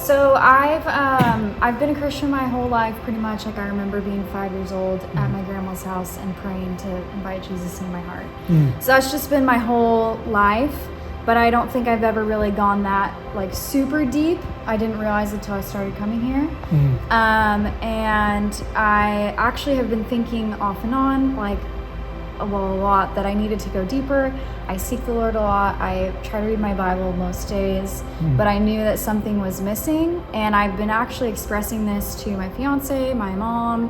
So I've been a Christian my whole life, pretty much. Like, I remember being 5 years old at my grandma's house and praying to invite Jesus into my heart. So that's just been my whole life, but I don't think I've ever really gone that like super deep. I didn't realize it until I started coming here. And I actually have been thinking off and on, like, a lot, that I needed to go deeper. I seek the Lord a lot. I try to read my Bible most days, but I knew that something was missing. And I've been actually expressing this to my fiance, my mom,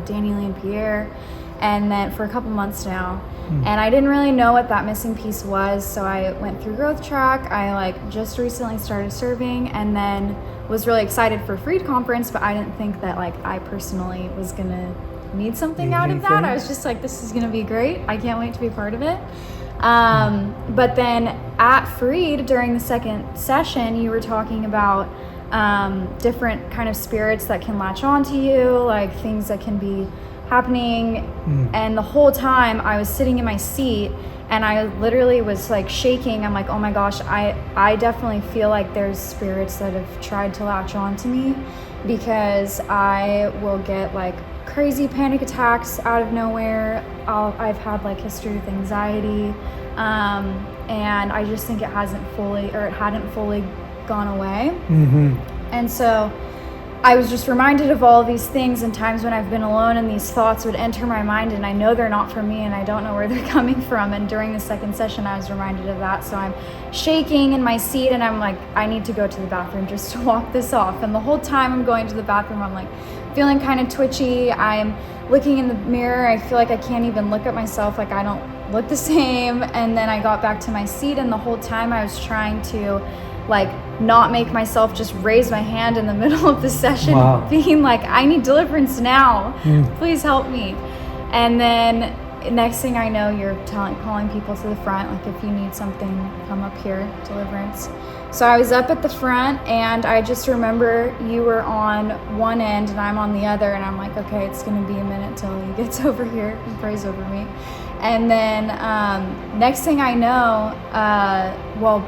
Danielle and Pierre, and then for a couple months now. And I didn't really know what that missing piece was. So I went through Growth Track. I like just recently started serving, and then was really excited for Freed Conference, but I didn't think that like I personally was gonna need something out of that. I was just like, this is gonna be great. I can't wait to be part of it. But then at Freed, during the second session, you were talking about different kind of spirits that can latch onto you, like things that can be happening. And the whole time I was sitting in my seat and I literally was like shaking. I'm like, oh my gosh, I definitely feel like there's spirits that have tried to latch onto me, because I will get like crazy panic attacks out of nowhere. I've had like history with anxiety, and I just think it hadn't fully gone away. And so I was just reminded of all of these things, and times when I've been alone and these thoughts would enter my mind and I know they're not from me and I don't know where they're coming from. And during the second session I was reminded of that. So I'm shaking in my seat and I'm like, I need to go to the bathroom just to walk this off. And the whole time I'm going to the bathroom, I'm like feeling kind of twitchy. I'm looking in the mirror. I feel like I can't even look at myself. Like, I don't look the same. And then I got back to my seat, and the whole time I was trying to like not make myself just raise my hand in the middle of the session, being like, I need deliverance now. Please help me. And then next thing I know, you're calling people to the front, like, if you need something, come up here, deliverance. So I was up at the front, and I just remember you were on one end and I'm on the other, and I'm like, okay, it's gonna be a minute till he gets over here and prays over me. And then next thing I know,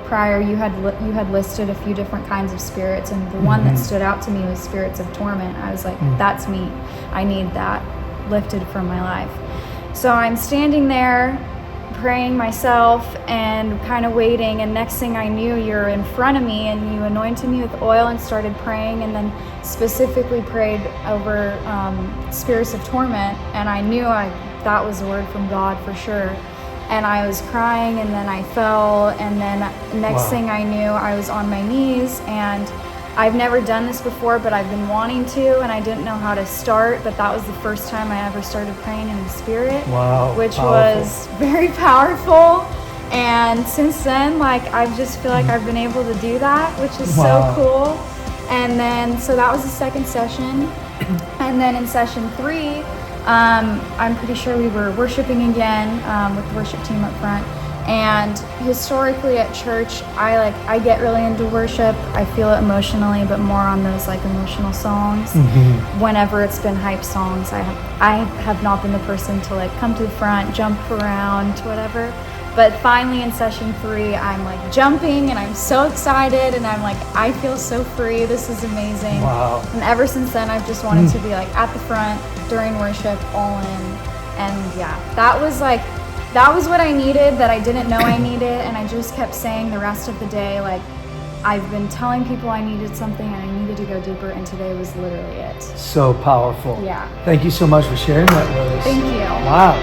prior you had listed a few different kinds of spirits, and the one that stood out to me was spirits of torment. I was like, that's me. I need that lifted from my life. So I'm standing there praying myself and kind of waiting, and next thing I knew, you're in front of me and you anointed me with oil and started praying, and then specifically prayed over spirits of torment, and I knew that was a word from God for sure. And I was crying, and then I fell, and then next thing I knew, I was on my knees. And I've never done this before, but I've been wanting to, and I didn't know how to start, but that was the first time I ever started praying in the Spirit, which was very powerful. And since then, like, I just feel like I've been able to do that, which is so cool. And then, so that was the second session. And then in session 3, I'm pretty sure we were worshiping again with the worship team up front. And historically at church, I get really into worship. I feel it emotionally, but more on those like emotional songs. Whenever it's been hype songs, I have not been the person to like come to the front, jump around, whatever. But finally in session 3, I'm like jumping and I'm so excited, and I'm like, I feel so free. This is amazing. And ever since then, I've just wanted to be like at the front during worship, all in. And yeah, that was what I needed, that I didn't know I needed. And I just kept saying the rest of the day, like, I've been telling people I needed something and I needed to go deeper, and today was literally it. So powerful. Yeah. Thank you so much for sharing that with us. Thank you. Wow.